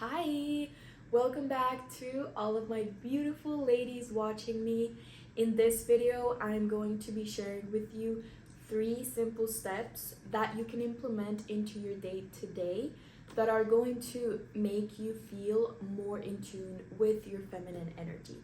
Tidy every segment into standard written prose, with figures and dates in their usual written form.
Hi, welcome back to all of my beautiful ladies watching me. In this video, I'm going to be sharing with you 3 simple steps that you can implement into your day today that are going to make you feel more in tune with your feminine energy.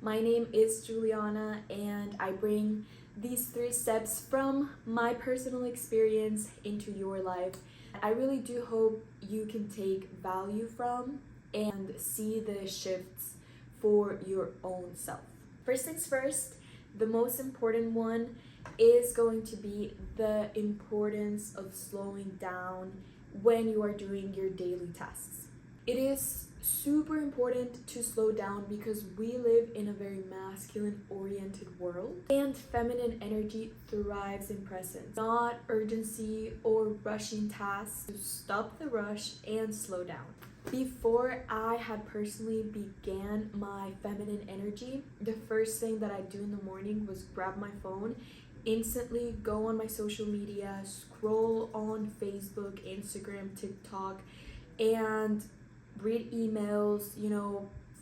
My name is Juliana, and I bring these 3 steps from my personal experience into your life. I really do hope you can take value from and see the shifts for your own self. First things first, the most important one is going to be the importance of slowing down when you are doing your daily tasks. It is super important to slow down because we live in a very masculine oriented world, and feminine energy thrives in presence, not urgency or rushing tasks. To stop the rush and slow down. Before I had personally began my feminine energy, the first thing that I do in the morning was grab my phone, instantly go on my social media, scroll on Facebook, Instagram, TikTok, and read emails,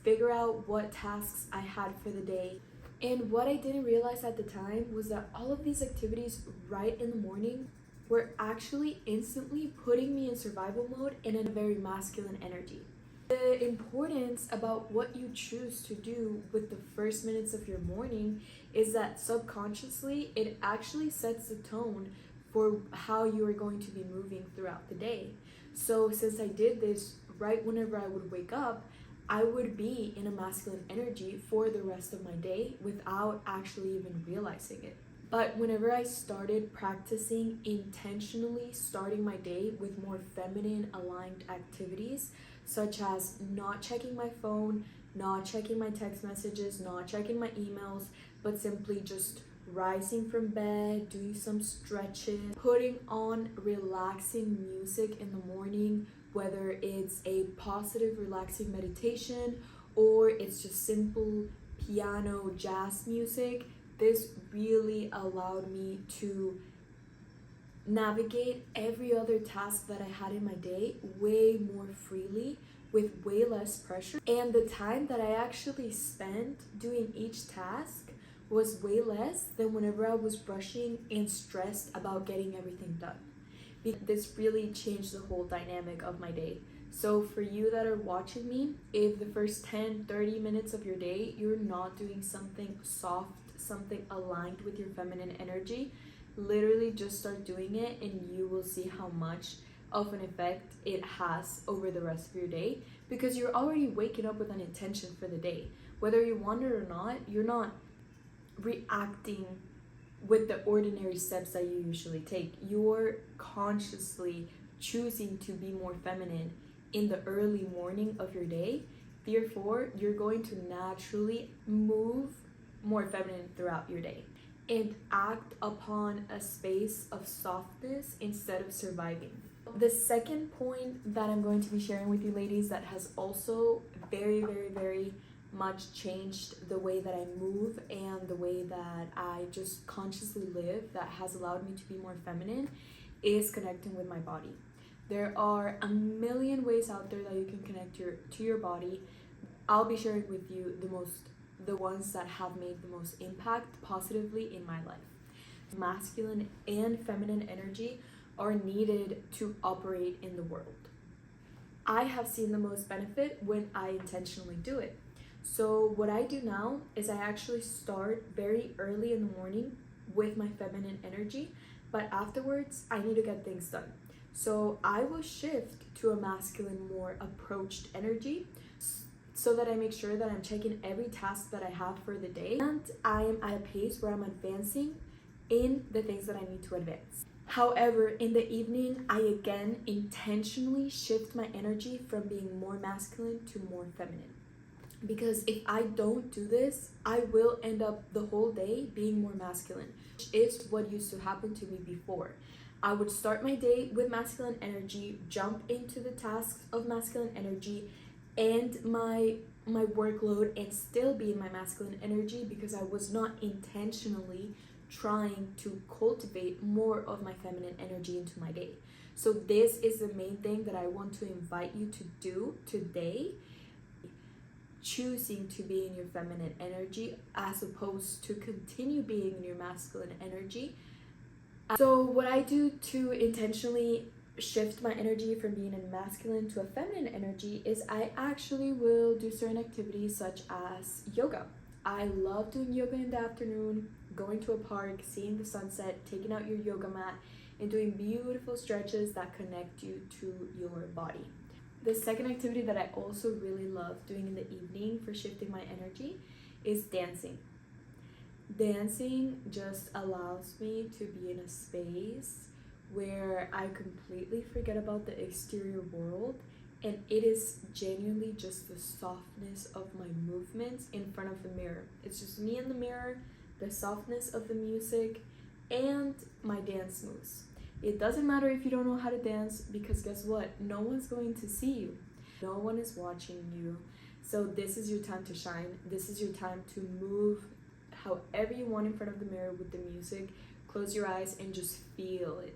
figure out what tasks I had for the day. And what I didn't realize at the time was that all of these activities right in the morning were actually instantly putting me in survival mode and in a very masculine energy. The importance about what you choose to do with the first minutes of your morning is that subconsciously it actually sets the tone for how you are going to be moving throughout the day. So since I did this right whenever I would wake up, I would be in a masculine energy for the rest of my day without actually even realizing it. But whenever I started practicing intentionally starting my day with more feminine aligned activities, such as not checking my phone, not checking my text messages, not checking my emails, but simply just rising from bed, doing some stretches, putting on relaxing music in the morning, whether it's a positive relaxing meditation or it's just simple piano jazz music, this really allowed me to navigate every other task that I had in my day way more freely with way less pressure. And the time that I actually spent doing each task was way less than whenever I was rushing and stressed about getting everything done. This really changed the whole dynamic of my day. So for you that are watching me, if the first 10-30 minutes of your day you're not doing something soft, something aligned with your feminine energy, literally just start doing it and you will see how much of an effect it has over the rest of your day, because you're already waking up with an intention for the day. Whether you want it or not, you're not reacting with the ordinary steps that you usually take. You're consciously choosing to be more feminine in the early morning of your day. Therefore, you're going to naturally move more feminine throughout your day and act upon a space of softness instead of surviving. The second point that I'm going to be sharing with you ladies that has also very much changed the way that I move and the way that I just consciously live, that has allowed me to be more feminine, is connecting with my body. There are a million ways out there that you can connect to your body. I'll be sharing with you the ones that have made the most impact positively in my life. Masculine and feminine energy are needed to operate in the world. I have seen the most benefit when I intentionally do it. So what I do now is I actually start very early in the morning with my feminine energy, but afterwards I need to get things done. So I will shift to a masculine, more approached energy so that I make sure that I'm checking every task that I have for the day and I am at a pace where I'm advancing in the things that I need to advance. However, in the evening, I again intentionally shift my energy from being more masculine to more feminine. Because if I don't do this, I will end up the whole day being more masculine, which is what used to happen to me before. I would start my day with masculine energy, jump into the tasks of masculine energy, and my workload, and still be in my masculine energy because I was not intentionally trying to cultivate more of my feminine energy into my day. So this is the main thing that I want to invite you to do today. Choosing to be in your feminine energy as opposed to continue being in your masculine energy. So what I do to intentionally shift my energy from being in masculine to a feminine energy is I actually will do certain activities such as yoga. I love doing yoga in the afternoon, going to a park, seeing the sunset, taking out your yoga mat, and doing beautiful stretches that connect you to your body. The second activity that I also really love doing in the evening for shifting my energy is dancing. Dancing just allows me to be in a space where I completely forget about the exterior world, and it is genuinely just the softness of my movements in front of the mirror. It's just me in the mirror, the softness of the music, and my dance moves. It doesn't matter if you don't know how to dance, because guess what? No one's going to see you. No one is watching you. So this is your time to shine. This is your time to move however you want in front of the mirror with the music. Close your eyes and just feel it.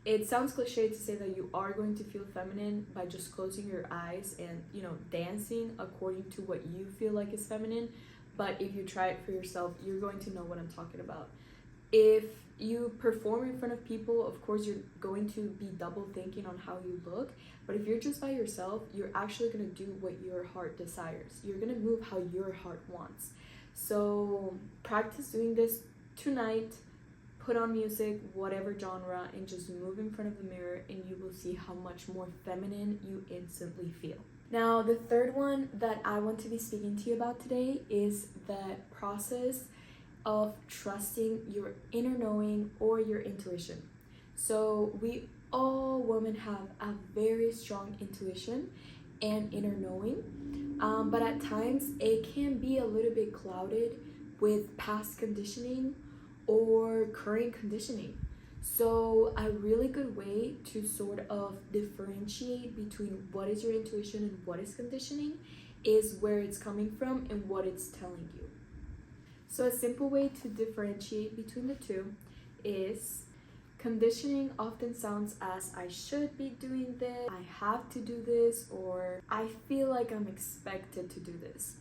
It sounds cliche to say that you are going to feel feminine by just closing your eyes and, dancing according to what you feel like is feminine. But if you try it for yourself, you're going to know what I'm talking about. If you perform in front of people, of course, you're going to be double thinking on how you look. But if you're just by yourself, you're actually going to do what your heart desires. You're going to move how your heart wants. So practice doing this tonight. Put on music, whatever genre, and just move in front of the mirror, and you will see how much more feminine you instantly feel. Now, the third one that I want to be speaking to you about today is the process of trusting your inner knowing or your intuition. So we all women have a very strong intuition and inner knowing, but at times it can be a little bit clouded with past conditioning or current conditioning. So a really good way to sort of differentiate between what is your intuition and what is conditioning is where it's coming from and what it's telling you. So a simple way to differentiate between the two is conditioning often sounds as I should be doing this, I have to do this, or I feel like I'm expected to do this.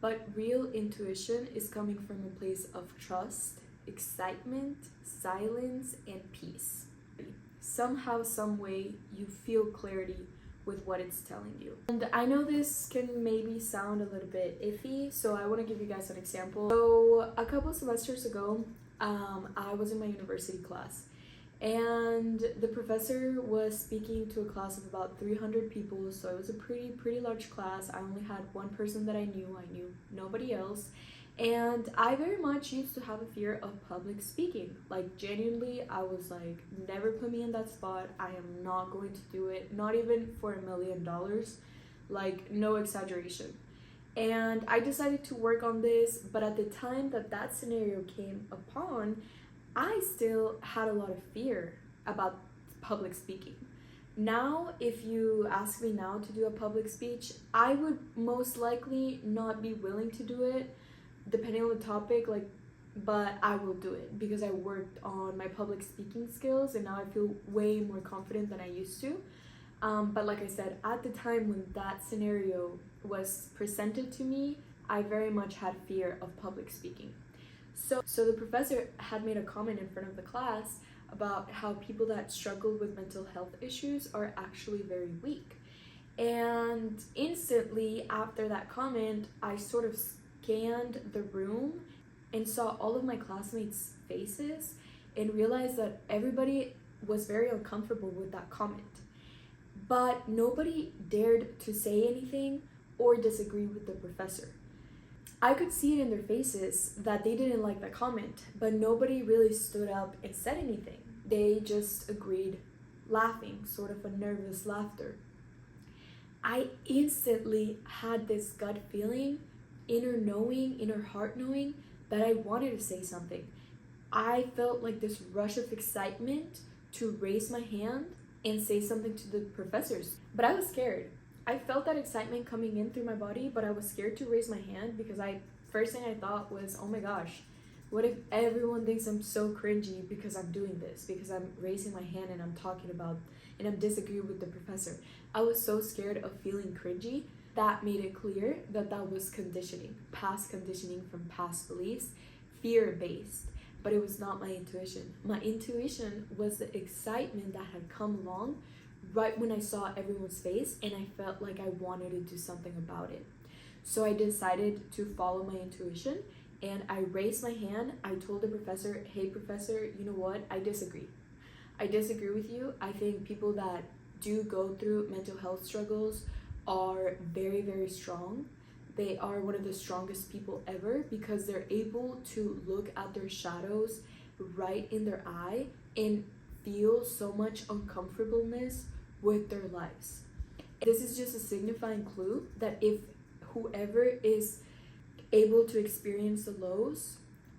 But real intuition is coming from a place of trust, excitement, silence, and peace. Somehow, some way, you feel clarity with what it's telling you. And I know this can maybe sound a little bit iffy, so I want to give you guys an example. So a couple semesters ago, I was in my university class, and the professor was speaking to a class of about 300 people, so it was a pretty large class. I only had one person that I knew nobody else. And I very much used to have a fear of public speaking. Like, genuinely, I was like, never put me in that spot. I am not going to do it, not even for $1 million. Like, no exaggeration. And I decided to work on this, but at the time that scenario came upon, I still had a lot of fear about public speaking. Now, if you ask me now to do a public speech, I would most likely not be willing to do it, depending on the topic, but I will do it because I worked on my public speaking skills and now I feel way more confident than I used to. But like I said, at the time when that scenario was presented to me, I very much had fear of public speaking. So the professor had made a comment in front of the class about how people that struggle with mental health issues are actually very weak. And instantly after that comment, I sort of scanned the room and saw all of my classmates' faces and realized that everybody was very uncomfortable with that comment. But nobody dared to say anything or disagree with the professor. I could see it in their faces that they didn't like the comment, but nobody really stood up and said anything. They just agreed, laughing, sort of a nervous laughter. I instantly had this gut feeling, inner heart knowing that I wanted to say something. I felt like this rush of excitement to raise my hand and say something to the professors, but I was scared. I felt that excitement coming in through my body, but I was scared to raise my hand because first thing I thought was, oh my gosh, what if everyone thinks I'm so cringy because I'm doing this, because I'm raising my hand and I'm talking about, and I'm disagreeing with the professor. I was so scared of feeling cringy. That made it clear that that was conditioning, past conditioning from past beliefs, fear-based. But it was not my intuition. My intuition was the excitement that had come along right when I saw everyone's face, and I felt like I wanted to do something about it. So I decided to follow my intuition, and I raised my hand. I told the professor, hey professor, you know what? I disagree. I disagree with you. I think people that do go through mental health struggles are very, very strong. They are one of the strongest people ever because they're able to look at their shadows right in their eye and feel so much uncomfortableness with their lives. This is just a signifying clue that if whoever is able to experience the lows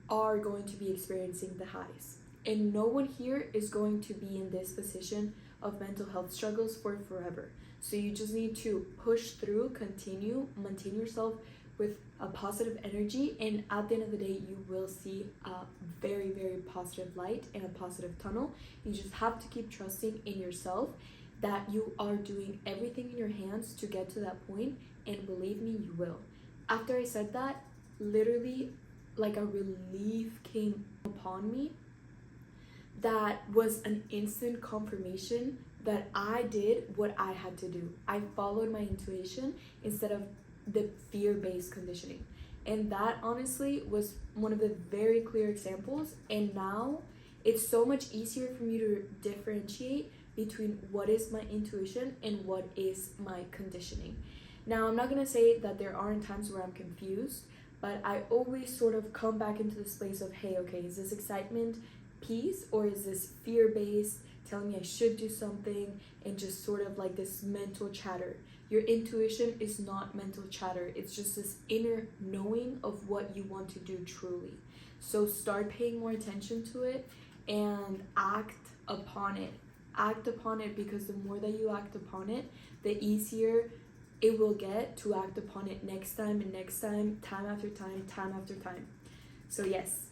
are going to be experiencing the highs. And no one here is going to be in this position of mental health struggles for forever. So you just need to push through, continue, maintain yourself with a positive energy, and at the end of the day, you will see a very, very positive light and a positive tunnel. You just have to keep trusting in yourself that you are doing everything in your hands to get to that point, and believe me, you will. After I said that, literally like a relief came upon me that was an instant confirmation that I did what I had to do. I followed my intuition instead of the fear-based conditioning. And that honestly was one of the very clear examples. And now it's so much easier for me to differentiate between what is my intuition and what is my conditioning. Now, I'm not gonna say that there aren't times where I'm confused, but I always sort of come back into this place of, hey, okay, is this excitement, peace, or is this fear-based, telling me I should do something, and just sort of like this mental chatter? Your intuition is not mental chatter. It's just this inner knowing of what you want to do truly. So start paying more attention to it and act upon it. Act upon it, because the more that you act upon it, the easier it will get to act upon it next time and next time, time after time, time after time. So yes,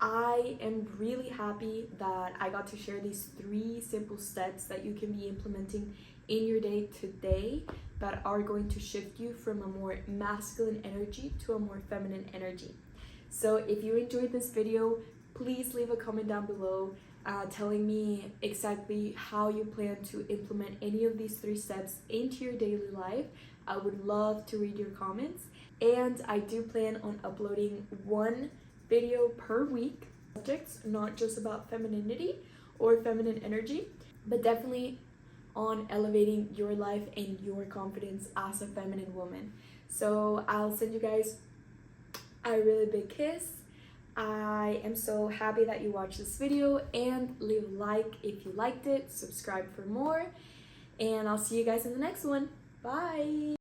I am really happy that I got to share these 3 simple steps that you can be implementing in your day today that are going to shift you from a more masculine energy to a more feminine energy. So if you enjoyed this video, please leave a comment down below telling me exactly how you plan to implement any of these 3 steps into your daily life. I would love to read your comments, and I do plan on uploading 1 video per week, subjects not just about femininity or feminine energy, but definitely on elevating your life and your confidence as a feminine woman. So I'll send you guys a really big kiss. I am so happy that you watched this video, and leave a like if you liked it, subscribe for more, and I'll see you guys in the next one. Bye!